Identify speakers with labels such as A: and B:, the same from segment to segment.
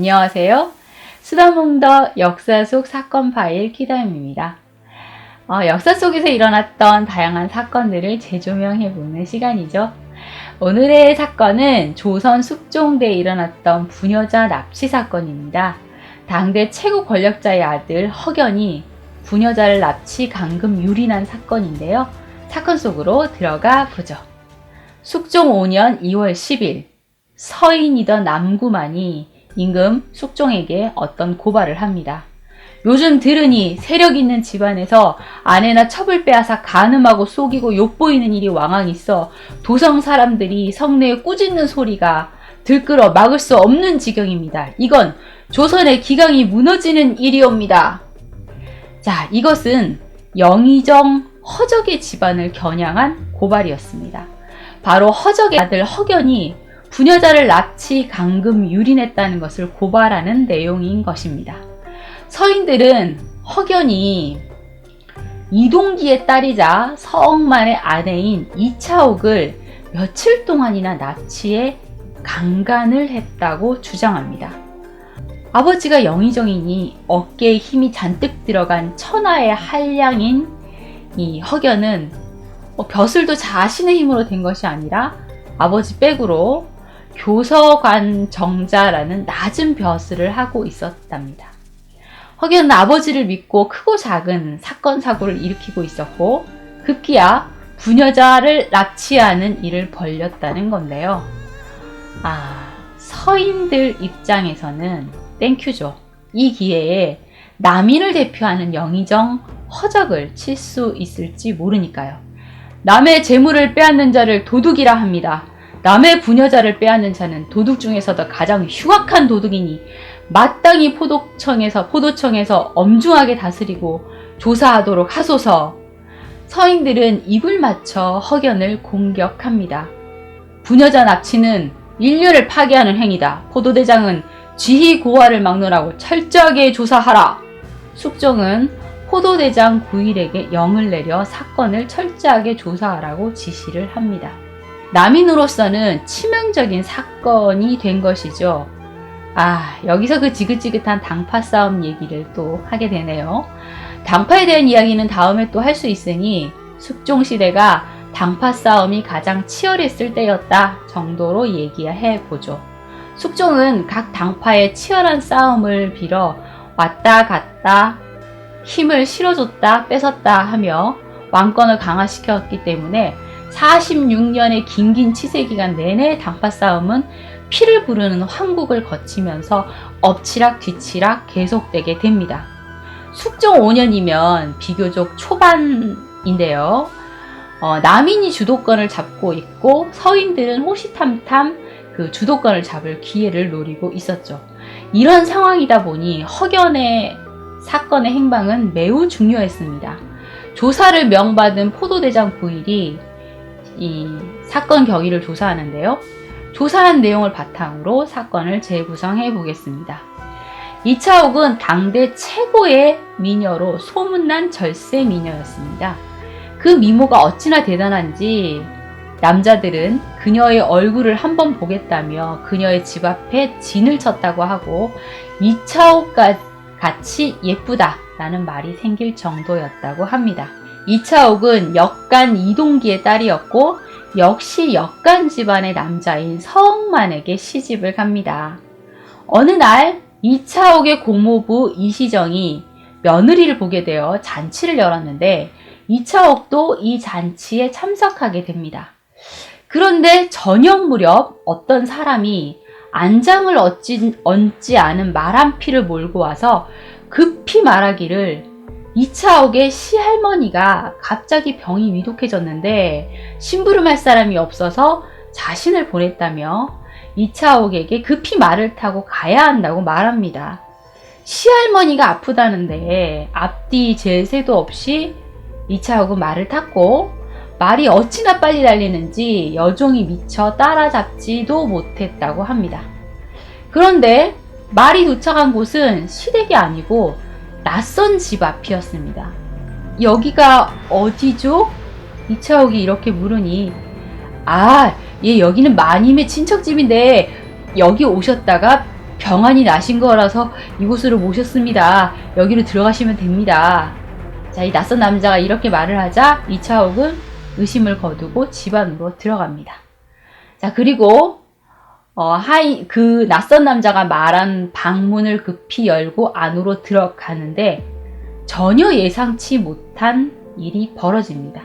A: 안녕하세요. 수다몽더 역사 속 사건 파일 키다임입니다. 역사 속에서 일어났던 다양한 사건들을 재조명해보는 시간이죠. 오늘의 사건은 조선 숙종대에 일어났던 부녀자 납치 사건입니다. 당대 최고 권력자의 아들 허견이 부녀자를 납치 강금 유린한 사건인데요. 사건 속으로 들어가 보죠. 숙종 5년 2월 10일 서인이던 남구만이 임금 숙종에게 어떤 고발을 합니다. 요즘 들으니 세력 있는 집안에서 아내나 첩을 빼앗아 간음하고 속이고 욕보이는 일이 왕왕 있어 도성 사람들이 성내에 꾸짖는 소리가 들끓어 막을 수 없는 지경입니다. 이건 조선의 기강이 무너지는 일이옵니다. 자, 이것은 영의정 허적의 집안을 겨냥한 고발이었습니다. 바로 허적의 아들 허견이 부녀자를 납치 강금 유린했다는 것을 고발하는 내용인 것입니다. 서인들은 허견이 이동기의 딸이자 서억만의 아내인 이차옥을 며칠 동안이나 납치해 강간을 했다고 주장합니다. 아버지가 영의정이니 어깨에 힘이 잔뜩 들어간 천하의 한량인 이 허견은 벼슬도 자신의 힘으로 된 것이 아니라 아버지 백으로 교서관 정자라는 낮은 벼슬을 하고 있었답니다. 허견은 아버지를 믿고 크고 작은 사건 사고를 일으키고 있었고 급기야 부녀자를 납치하는 일을 벌였다는 건데요. 서인들 입장에서는 땡큐죠. 이 기회에 남인을 대표하는 영의정 허적을 칠 수 있을지 모르니까요. 남의 재물을 빼앗는 자를 도둑이라 합니다. 남의 부녀자를 빼앗는 자는 도둑 중에서도 가장 흉악한 도둑이니 마땅히 포도청에서 엄중하게 다스리고 조사하도록 하소서. 서인들은 입을 맞춰 허견을 공격합니다. 부녀자 납치는 인류를 파괴하는 행위다. 포도대장은 지희 고화를 막론하고 철저하게 조사하라. 숙종은 포도대장 구일에게 영을 내려 사건을 철저하게 조사하라고 지시를 합니다. 남인으로서는 치명적인 사건이 된 것이죠. 여기서 그 지긋지긋한 당파 싸움 얘기를 또 하게 되네요. 당파에 대한 이야기는 다음에 또 할 수 있으니 숙종 시대가 당파 싸움이 가장 치열했을 때였다 정도로 얘기해 보죠. 숙종은 각 당파의 치열한 싸움을 빌어 왔다 갔다 힘을 실어줬다 뺏었다 하며 왕권을 강화시켰기 때문에 46년의 긴긴 치세기간 내내 당파 싸움은 피를 부르는 황국을 거치면서 엎치락 뒤치락 계속되게 됩니다. 숙종 5년이면 비교적 초반인데요. 남인이 주도권을 잡고 있고 서인들은 호시탐탐 그 주도권을 잡을 기회를 노리고 있었죠. 이런 상황이다 보니 허견의 사건의 행방은 매우 중요했습니다. 조사를 명받은 포도대장 구일이 이 사건 경위를 조사하는데요. 조사한 내용을 바탕으로 사건을 재구성해 보겠습니다. 이차옥은 당대 최고의 미녀로 소문난 절세 미녀였습니다. 그 미모가 어찌나 대단한지 남자들은 그녀의 얼굴을 한번 보겠다며 그녀의 집 앞에 진을 쳤다고 하고 이차옥과 같이 예쁘다라는 말이 생길 정도였다고 합니다. 이차옥은 역간 이동기의 딸이었고 역시 역간 집안의 남자인 서억만에게 시집을 갑니다. 어느 날 이차옥의 고모부 이시정이 며느리를 보게 되어 잔치를 열었는데 이차옥도 이 잔치에 참석하게 됩니다. 그런데 저녁 무렵 어떤 사람이 안장을 얹지 않은 말 한 피를 몰고 와서 급히 말하기를 이차옥의 시할머니가 갑자기 병이 위독해졌는데 심부름할 사람이 없어서 자신을 보냈다며 이차옥에게 급히 말을 타고 가야 한다고 말합니다. 시할머니가 아프다는데 앞뒤 제새도 없이 이차옥은 말을 탔고 말이 어찌나 빨리 달리는지 여종이 미처 따라잡지도 못했다고 합니다. 그런데 말이 도착한 곳은 시댁이 아니고 낯선 집 앞이었습니다. 여기가 어디죠? 이차옥이 이렇게 물으니 여기는 마님의 친척집인데 여기 오셨다가 병환이 나신 거라서 이곳으로 모셨습니다. 여기로 들어가시면 됩니다. 자, 이 낯선 남자가 이렇게 말을 하자 이차옥은 의심을 거두고 집 안으로 들어갑니다. 자, 그리고 그 낯선 남자가 말한 방문을 급히 열고 안으로 들어가는데 전혀 예상치 못한 일이 벌어집니다.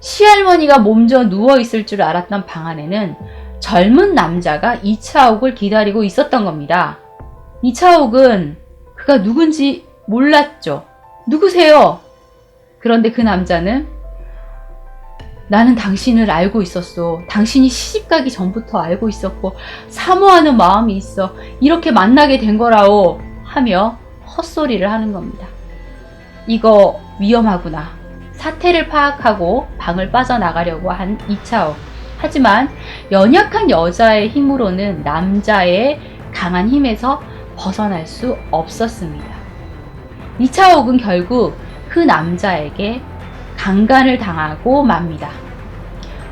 A: 시할머니가 몸져 누워있을 줄 알았던 방 안에는 젊은 남자가 이차옥을 기다리고 있었던 겁니다. 이차옥은 그가 누군지 몰랐죠. 누구세요? 그런데 그 남자는 나는 당신을 알고 있었어. 당신이 시집가기 전부터 알고 있었고 사모하는 마음이 있어. 이렇게 만나게 된 거라오 하며 헛소리를 하는 겁니다. 이거 위험하구나. 사태를 파악하고 방을 빠져나가려고 한 이차옥. 하지만 연약한 여자의 힘으로는 남자의 강한 힘에서 벗어날 수 없었습니다. 이차옥은 결국 그 남자에게 강간을 당하고 맙니다.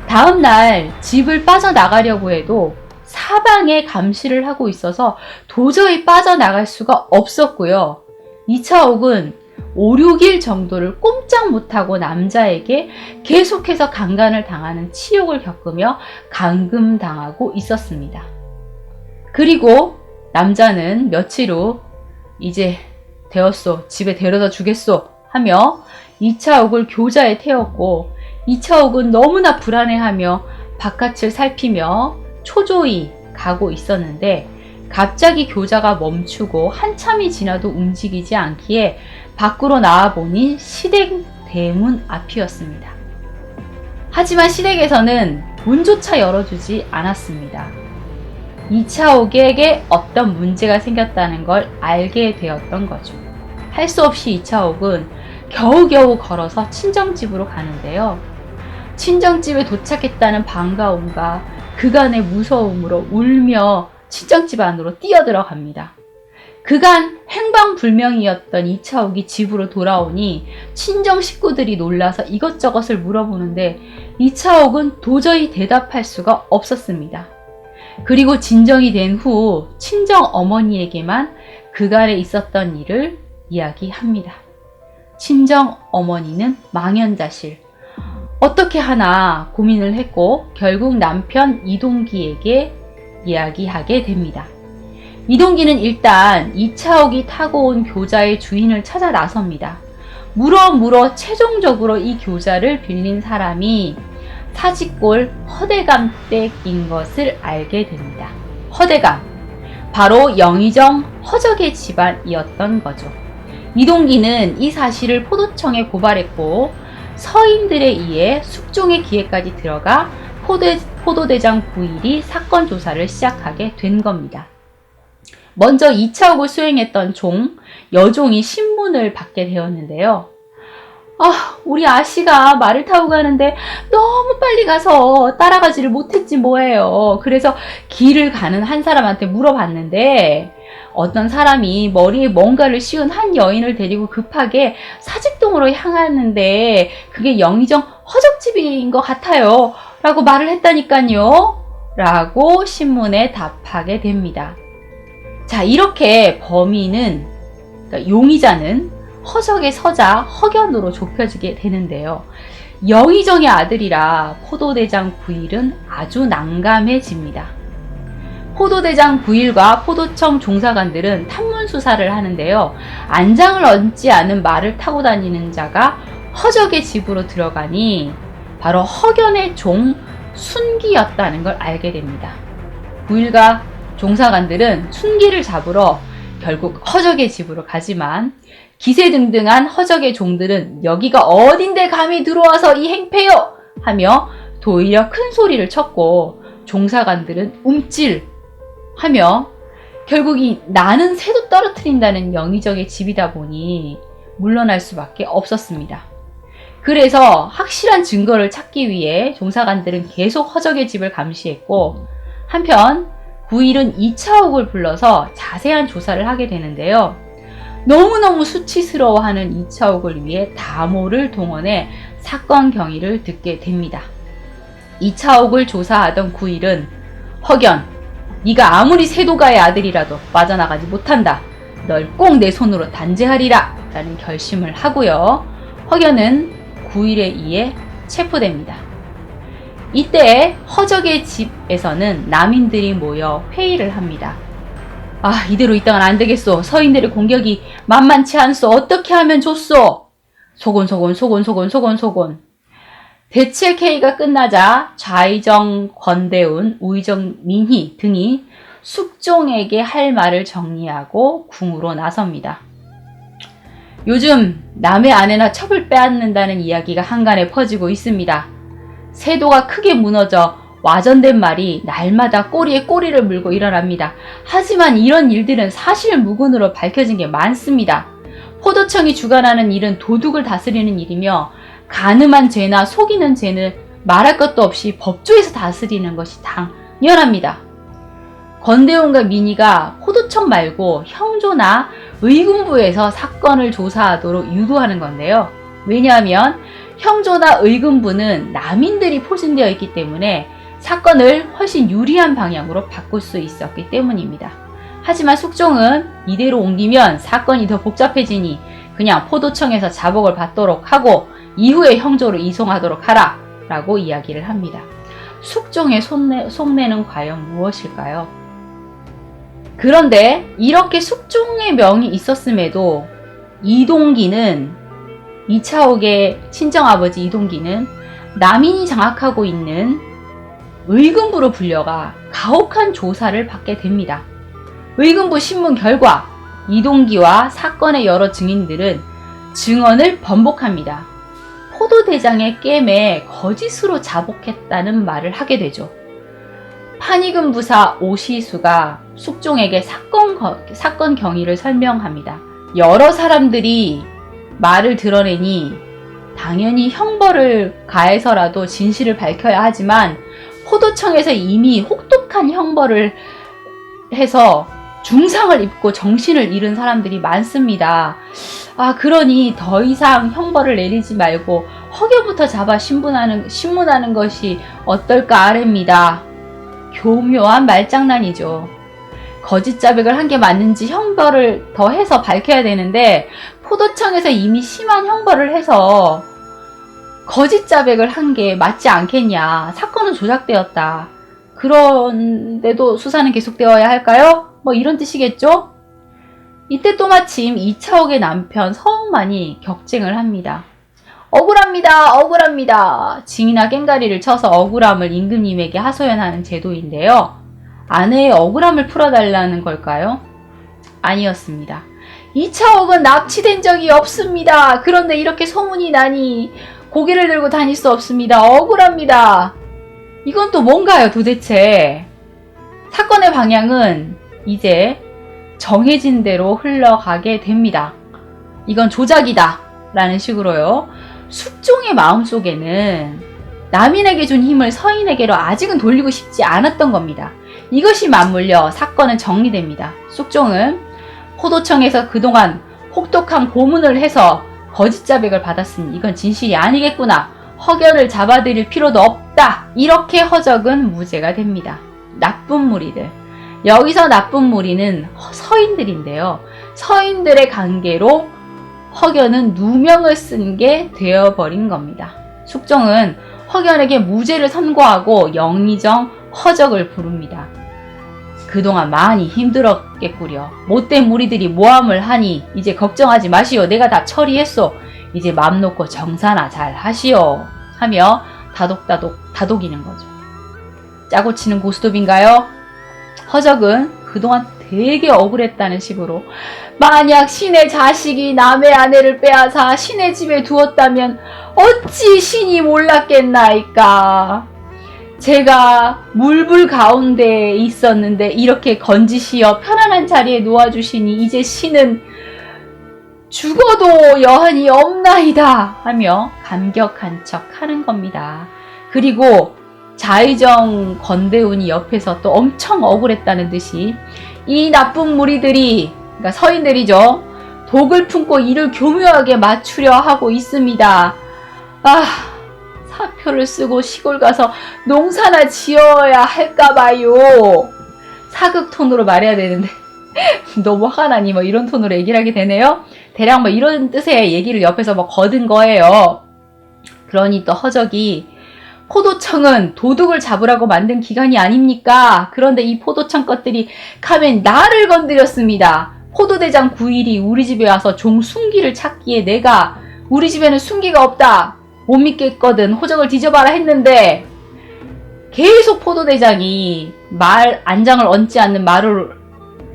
A: 다음 날 집을 빠져나가려고 해도 사방에 감시를 하고 있어서 도저히 빠져나갈 수가 없었고요. 이차옥은 5, 6일 정도를 꼼짝 못하고 남자에게 계속해서 강간을 당하는 치욕을 겪으며 감금당하고 있었습니다. 그리고 남자는 며칠 후 이제 되었소. 집에 데려다 주겠소. 하며 이차옥을 교자에 태웠고 이차옥은 너무나 불안해하며 바깥을 살피며 초조히 가고 있었는데 갑자기 교자가 멈추고 한참이 지나도 움직이지 않기에 밖으로 나와보니 시댁 대문 앞이었습니다. 하지만 시댁에서는 문조차 열어주지 않았습니다. 이차옥에게 어떤 문제가 생겼다는 걸 알게 되었던 거죠. 할 수 없이 이차옥은 겨우겨우 걸어서 친정집으로 가는데요. 친정집에 도착했다는 반가움과 그간의 무서움으로 울며 친정집 안으로 뛰어들어갑니다. 그간 행방불명이었던 이차옥이 집으로 돌아오니 친정 식구들이 놀라서 이것저것을 물어보는데 이차옥은 도저히 대답할 수가 없었습니다. 그리고 진정이 된 후 친정 어머니에게만 그간에 있었던 일을 이야기합니다. 친정 어머니는 망연자실. 어떻게 하나 고민을 했고 결국 남편 이동기에게 이야기하게 됩니다. 이동기는 일단 이차옥이 타고 온 교자의 주인을 찾아 나섭니다. 물어 최종적으로 이 교자를 빌린 사람이 사직골 허대감 댁인 것을 알게 됩니다. 허대감, 바로 영의정 허적의 집안이었던 거죠. 이동기는 이 사실을 포도청에 고발했고 서인들에 의해 숙종의 기회까지 들어가 포도대장 부일이 사건 조사를 시작하게 된 겁니다. 먼저 이차옥을 수행했던 여종이 신문을 받게 되었는데요. 우리 아씨가 말을 타고 가는데 너무 빨리 가서 따라가지를 못했지 뭐예요. 그래서 길을 가는 한 사람한테 물어봤는데 어떤 사람이 머리에 뭔가를 씌운 한 여인을 데리고 급하게 사직동으로 향하는데 그게 영의정 허적집인 것 같아요. 라고 말을 했다니까요. 라고 신문에 답하게 됩니다. 자, 이렇게 범인은, 그러니까 용의자는 허적의 서자 허견으로 좁혀지게 되는데요. 영의정의 아들이라 포도대장 부일은 아주 난감해집니다. 포도대장 부일과 포도청 종사관들은 탐문 수사를 하는데요. 안장을 얹지 않은 말을 타고 다니는 자가 허적의 집으로 들어가니 바로 허견의 종 순기였다는 걸 알게 됩니다. 부일과 종사관들은 순기를 잡으러 결국 허적의 집으로 가지만 기세등등한 허적의 종들은 여기가 어딘데 감히 들어와서 이 행패요! 하며 도리어 큰 소리를 쳤고 종사관들은 움찔하며 결국 나는 새도 떨어뜨린다는 영의정의 집이다 보니 물러날 수밖에 없었습니다. 그래서 확실한 증거를 찾기 위해 종사관들은 계속 허적의 집을 감시했고 한편 부일은 이차옥을 불러서 자세한 조사를 하게 되는데요. 너무너무 수치스러워하는 이차옥을 위해 다모를 동원해 사건 경위를 듣게 됩니다. 이차옥을 조사하던 구일은 허견, 네가 아무리 세도가의 아들이라도 빠져나가지 못한다. 널 꼭 내 손으로 단죄하리라 라는 결심을 하고요. 허견은 9일에 의해 체포됩니다. 이때 허적의 집에서는 남인들이 모여 회의를 합니다. 아, 이대로 있다간 안 되겠소. 서인들의 공격이 만만치 않소. 어떻게 하면 좋소? 소곤소곤. 대책회의가 끝나자 좌의정 권대운, 우의정 민희 등이 숙종에게 할 말을 정리하고 궁으로 나섭니다. 요즘 남의 아내나 첩을 빼앗는다는 이야기가 한간에 퍼지고 있습니다. 세도가 크게 무너져 와전된 말이 날마다 꼬리에 꼬리를 물고 일어납니다. 하지만 이런 일들은 사실 무근으로 밝혀진 게 많습니다. 포도청이 주관하는 일은 도둑을 다스리는 일이며 간음한 죄나 속이는 죄는 말할 것도 없이 법조에서 다스리는 것이 당연합니다. 권대웅과 민희가 포도청 말고 형조나 의금부에서 사건을 조사하도록 유도하는 건데요. 왜냐하면 형조나 의금부는 남인들이 포진되어 있기 때문에 사건을 훨씬 유리한 방향으로 바꿀 수 있었기 때문입니다. 하지만 숙종은 이대로 옮기면 사건이 더 복잡해지니 그냥 포도청에서 자복을 받도록 하고 이후에 형조로 이송하도록 하라 라고 이야기를 합니다. 숙종의 속내는 과연 무엇일까요? 그런데 이렇게 숙종의 명이 있었음에도 이동기는 이차옥의 친정아버지 이동기는 남인이 장악하고 있는 의금부로 불려가 가혹한 조사를 받게 됩니다. 의금부 신문 결과 이동기와 사건의 여러 증인들은 증언을 번복합니다. 포도대장의 깸에 거짓으로 자복했다는 말을 하게 되죠. 판의금 부사 오시수가 숙종에게 사건 경위를 설명합니다. 여러 사람들이 말을 드러내니 당연히 형벌을 가해서라도 진실을 밝혀야 하지만 포도청에서 이미 혹독한 형벌을 해서 중상을 입고 정신을 잃은 사람들이 많습니다. 그러니 더 이상 형벌을 내리지 말고 허견부터 잡아 신문하는 것이 어떨까 아랩니다. 교묘한 말장난이죠. 거짓 자백을 한 게 맞는지 형벌을 더 해서 밝혀야 되는데 포도청에서 이미 심한 형벌을 해서 거짓 자백을 한 게 맞지 않겠냐. 사건은 조작되었다. 그런데도 수사는 계속되어야 할까요? 뭐 이런 뜻이겠죠? 이때 또 마침 이차옥의 남편 서억만이 격쟁을 합니다. 억울합니다. 징이나 깸가리를 쳐서 억울함을 임금님에게 하소연하는 제도인데요. 아내의 억울함을 풀어달라는 걸까요? 아니었습니다. 이차옥은 납치된 적이 없습니다. 그런데 이렇게 소문이 나니 고개를 들고 다닐 수 없습니다. 억울합니다. 이건 또 뭔가요 도대체? 사건의 방향은 이제 정해진 대로 흘러가게 됩니다. 이건 조작이다 라는 식으로요. 숙종의 마음속에는 남인에게 준 힘을 서인에게로 아직은 돌리고 싶지 않았던 겁니다. 이것이 맞물려 사건은 정리됩니다. 숙종은 포도청에서 그동안 혹독한 고문을 해서 거짓 자백을 받았으니 이건 진실이 아니겠구나. 허견을 잡아들일 필요도 없다. 이렇게 허적은 무죄가 됩니다. 나쁜 무리들. 여기서 나쁜 무리는 서인들인데요. 서인들의 관계로 허견은 누명을 쓴 게 되어버린 겁니다. 숙종은 허견에게 무죄를 선고하고 영의정 허적을 부릅니다. 그동안 많이 힘들었겠구려. 못된 무리들이 모함을 하니 이제 걱정하지 마시오. 내가 다 처리했소. 이제 맘 놓고 정사나 잘 하시오. 하며 다독이는 거죠. 짜고 치는 고스톱인가요? 허적은 그동안 되게 억울했다는 식으로 만약 신의 자식이 남의 아내를 빼앗아 신의 집에 두었다면 어찌 신이 몰랐겠나이까. 제가 물불 가운데 있었는데 이렇게 건지시어 편안한 자리에 놓아주시니 이제 신은 죽어도 여한이 없나이다 하며 감격한 척 하는 겁니다. 그리고 좌의정 권대운이 옆에서 또 엄청 억울했다는 듯이 이 나쁜 무리들이, 그러니까 서인들이죠, 독을 품고 이를 교묘하게 맞추려 하고 있습니다. 사표를 쓰고 시골 가서 농사나 지어야 할까봐요. 사극 톤으로 말해야 되는데 너무 화가 나니 뭐 이런 톤으로 얘기를 하게 되네요. 대략 뭐 이런 뜻의 얘기를 옆에서 뭐 거둔 거예요. 그러니 또 허적이 포도청은 도둑을 잡으라고 만든 기관이 아닙니까? 그런데 이 포도청 것들이 가면 나를 건드렸습니다. 포도대장 9일이 우리 집에 와서 종 순기를 찾기에 내가 우리 집에는 순기가 없다. 못 믿겠거든. 호적을 뒤져봐라 했는데 계속 포도대장이 안장을 얹지 않는 말을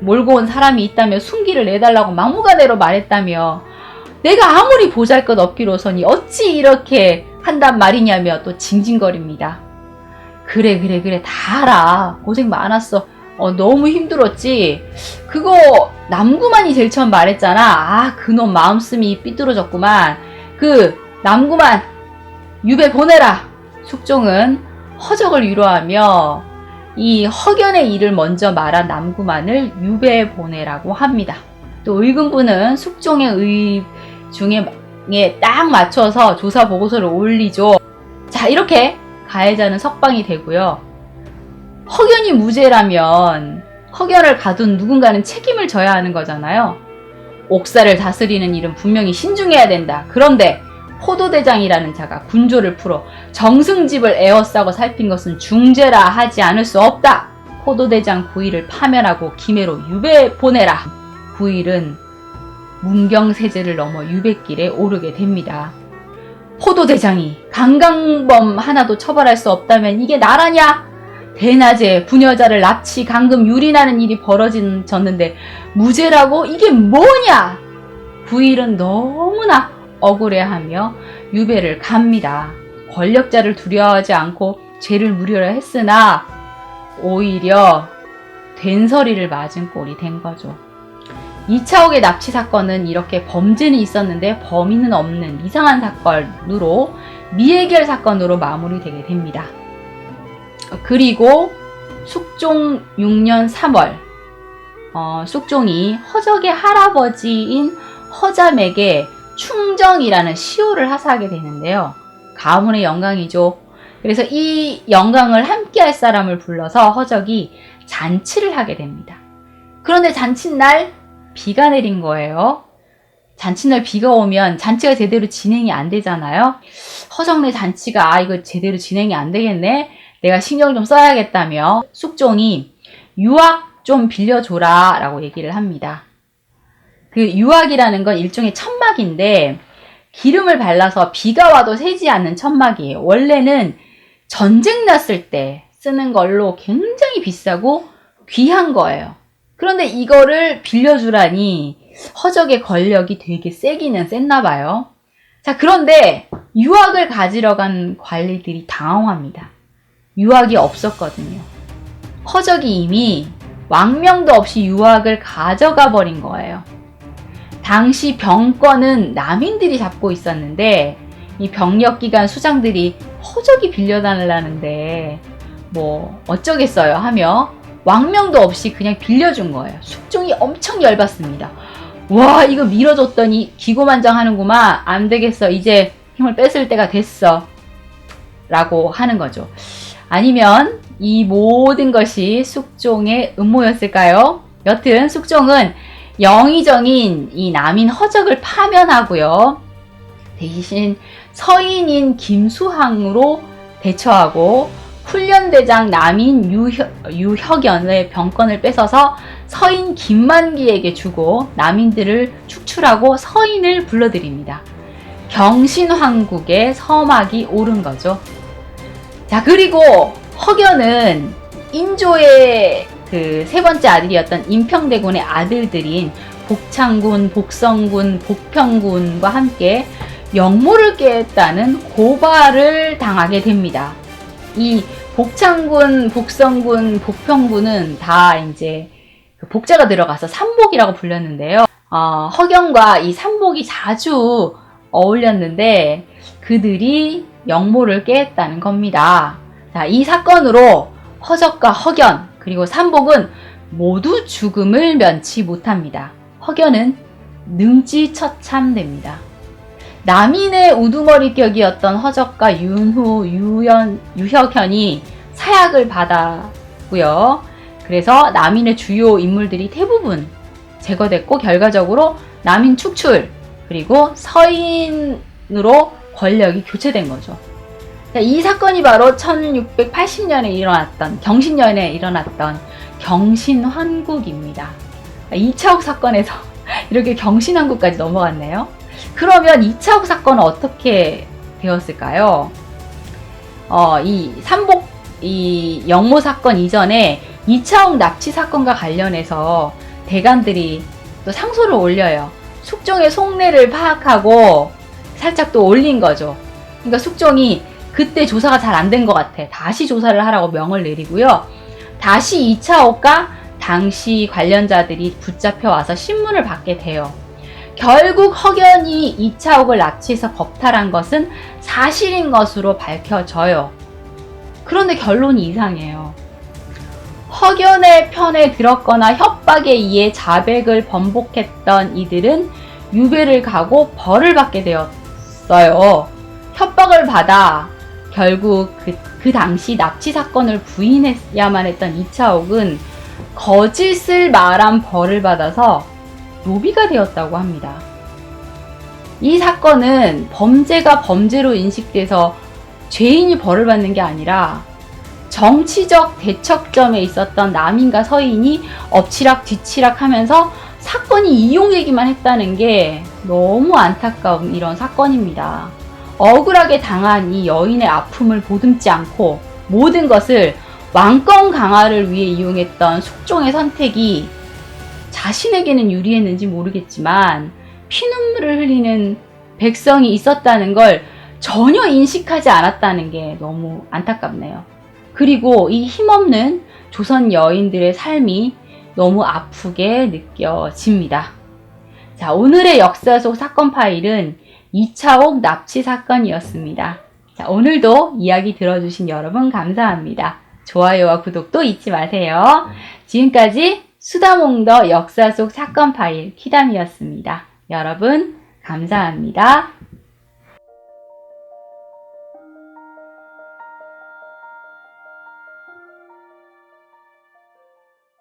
A: 몰고 온 사람이 있다며 순기를 내달라고 막무가내로 말했다며 내가 아무리 보잘것없기로서니 어찌 이렇게 한단 말이냐며 또 징징거립니다. 그래 다 알아. 고생 많았어. 너무 힘들었지. 그거 남구만이 제일 처음 말했잖아. 아 그놈 마음씀이 삐뚤어졌구만. 그 남구만 유배 보내라. 숙종은 허적을 위로하며 이 허견의 일을 먼저 말한 남구만을 유배 보내라고 합니다. 또 의금부는 숙종의 의 중에 딱 맞춰서 조사 보고서를 올리죠. 자, 이렇게 가해자는 석방이 되고요. 허견이 무죄라면 허견을 가둔 누군가는 책임을 져야 하는 거잖아요. 옥사를 다스리는 일은 분명히 신중해야 된다. 그런데 포도대장이라는 자가 군조를 풀어 정승집을 에워싸고 살핀 것은 중죄라 하지 않을 수 없다. 포도대장 9일을 파면하고 김해로 유배 보내라. 9일은 문경세제를 넘어 유배길에 오르게 됩니다. 포도대장이 강강범 하나도 처벌할 수 없다면 이게 나라냐? 대낮에 부녀자를 납치, 강금, 유린하는 일이 벌어졌는데 무죄라고? 이게 뭐냐? 9일은 너무나 억울해하며 유배를 갑니다. 권력자를 두려워하지 않고 죄를 물으려 했으나 오히려 된서리를 맞은 꼴이 된 거죠. 이차옥의 납치 사건은 이렇게 범죄는 있었는데 범인은 없는 이상한 사건으로 미해결 사건으로 마무리되게 됩니다. 그리고 숙종 6년 3월 숙종이 허적의 할아버지인 허잠에게 충정이라는 시호를 하사하게 되는데요. 가문의 영광이죠. 그래서 이 영광을 함께할 사람을 불러서 허적이 잔치를 하게 됩니다. 그런데 잔칫날 비가 내린 거예요. 잔칫날 비가 오면 잔치가 제대로 진행이 안 되잖아요. 허정네 잔치가 이거 제대로 진행이 안 되겠네. 내가 신경 좀 써야겠다며 숙종이 유악 좀 빌려줘라 라고 얘기를 합니다. 그 유악이라는 건 일종의 천막인데 기름을 발라서 비가 와도 새지 않는 천막이에요. 원래는 전쟁 났을 때 쓰는 걸로 굉장히 비싸고 귀한 거예요. 그런데 이거를 빌려주라니 허적의 권력이 되게 세기는 셌나 봐요. 자, 그런데 유악을 가지러 간 관리들이 당황합니다. 유악이 없었거든요. 허적이 이미 왕명도 없이 유악을 가져가 버린 거예요. 당시 병권은 남인들이 잡고 있었는데 이 병력기관 수장들이 허적이 빌려달라는데 뭐 어쩌겠어요 하며 왕명도 없이 그냥 빌려준 거예요. 숙종이 엄청 열받습니다. 와 이거 밀어줬더니 기고만장하는구만. 안 되겠어. 이제 힘을 뺏을 때가 됐어. 라고 하는 거죠. 아니면 이 모든 것이 숙종의 음모였을까요? 여튼 숙종은 영의정인 이 남인 허적을 파면하고요. 대신 서인인 김수항으로 대처하고 훈련대장 남인 유혁연의 병권을 뺏어서 서인 김만기에게 주고 남인들을 축출하고 서인을 불러들입니다. 경신황국의 서막이 오른 거죠. 자, 그리고 허견은 인조의 그 세 번째 아들이었던 임평대군의 아들들인 복창군, 복성군, 복평군과 함께 영모를 깨했다는 고발을 당하게 됩니다. 이 복창군, 복성군, 복평군은 다 이제 복자가 들어가서 삼복이라고 불렸는데요. 허견과 이 삼복이 자주 어울렸는데 그들이 영모를 깨했다는 겁니다. 자, 이 사건으로 허적과 허견 그리고 삼복은 모두 죽음을 면치 못합니다. 허견은 능지처참됩니다. 남인의 우두머리격이었던 허적과 유혁현이 사약을 받았고요. 그래서 남인의 주요 인물들이 대부분 제거됐고 결과적으로 남인 축출 그리고 서인으로 권력이 교체된 거죠. 이 사건이 바로 1680년에 일어났던 경신년에 일어났던 경신환국입니다. 이차옥 사건에서 이렇게 경신환국까지 넘어갔네요. 그러면 이차옥 사건은 어떻게 되었을까요? 이 영모 사건 이전에 이차옥 납치 사건과 관련해서 대감들이 또 상소를 올려요. 숙종의 속내를 파악하고 살짝 또 올린 거죠. 그러니까 숙종이 그때 조사가 잘 안 된 것 같아. 다시 조사를 하라고 명을 내리고요. 다시 이차옥과 당시 관련자들이 붙잡혀 와서 신문을 받게 돼요. 결국 허견이 이차옥을 납치해서 겁탈한 것은 사실인 것으로 밝혀져요. 그런데 결론이 이상해요. 허견의 편에 들었거나 협박에 의해 자백을 번복했던 이들은 유배를 가고 벌을 받게 되었어요. 협박을 받아 결국 그 당시 납치 사건을 부인해야만 했던 이차옥은 거짓을 말한 벌을 받아서 노비가 되었다고 합니다. 이 사건은 범죄가 범죄로 인식돼서 죄인이 벌을 받는 게 아니라 정치적 대척점에 있었던 남인과 서인이 엎치락 뒤치락 하면서 사건이 이용되기만 했다는 게 너무 안타까운 이런 사건입니다. 억울하게 당한 이 여인의 아픔을 보듬지 않고 모든 것을 왕권 강화를 위해 이용했던 숙종의 선택이 자신에게는 유리했는지 모르겠지만 피눈물을 흘리는 백성이 있었다는 걸 전혀 인식하지 않았다는 게 너무 안타깝네요. 그리고 이 힘없는 조선 여인들의 삶이 너무 아프게 느껴집니다. 자, 오늘의 역사 속 사건 파일은 이차옥 납치 사건이었습니다. 자, 오늘도 이야기 들어주신 여러분 감사합니다. 좋아요와 구독도 잊지 마세요. 지금까지 수다몽더 역사 속 사건 파일 키담이었습니다. 여러분 감사합니다.